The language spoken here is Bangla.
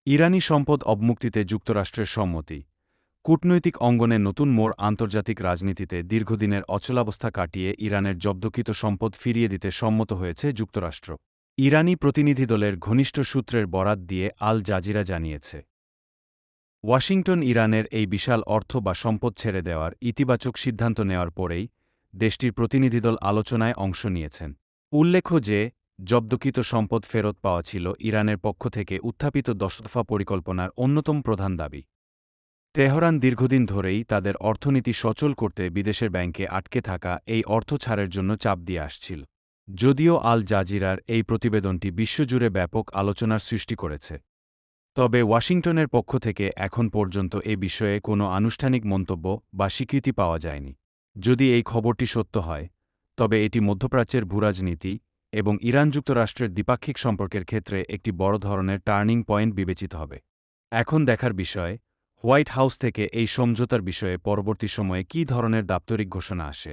ইরানি সম্পদ অবমুক্তিতে যুক্তরাষ্ট্রের সম্মতি। কূটনৈতিক অঙ্গনে নতুন মোড়। আন্তর্জাতিক রাজনীতিতে দীর্ঘদিনের অচলাবস্থা কাটিয়ে ইরানের জব্দকৃত সম্পদ ফিরিয়ে দিতে সম্মত হয়েছে যুক্তরাষ্ট্র। ইরানি প্রতিনিধিদলের ঘনিষ্ঠ সূত্রের বরাত দিয়ে আল জাজিরা জানিয়েছে, ওয়াশিংটন ইরানের এই বিশাল অর্থ বা সম্পদ ছেড়ে দেওয়ার ইতিবাচক সিদ্ধান্ত নেওয়ার পরেই দেশটির প্রতিনিধিদল আলোচনায় অংশ নিয়েছেন। উল্লেখ্য যে, জব্দকৃত সম্পদ ফেরত পাওয়া ছিল ইরানের পক্ষ থেকে উত্থাপিত ১০ দফা পরিকল্পনার অন্যতম প্রধান দাবি। তেহরান দীর্ঘদিন ধরেই তাদের অর্থনীতি সচল করতে বিদেশের ব্যাংকে আটকে থাকা এই অর্থ ছাড়ের জন্য চাপ দিয়ে আসছিল। যদিও আল জাজিরার এই প্রতিবেদনটি বিশ্বজুড়ে ব্যাপক আলোচনার সৃষ্টি করেছে, তবে ওয়াশিংটনের পক্ষ থেকে এখন পর্যন্ত এ বিষয়ে কোনো আনুষ্ঠানিক মন্তব্য বা স্বীকৃতি পাওয়া যায়নি। যদি এই খবরটি সত্য হয়, তবে এটি মধ্যপ্রাচ্যের ভূরাজনীতি এবং ইরান যুক্তরাষ্ট্রের দ্বিপাক্ষিক সম্পর্কের ক্ষেত্রে একটি বড় ধরনের টার্নিং পয়েন্ট বিবেচিত হবে। এখন দেখার বিষয়, হোয়াইট হাউস থেকে এই সমঝোতার বিষয়ে পরবর্তী সময়ে কী ধরনের দাপ্তরিক ঘোষণা আসে।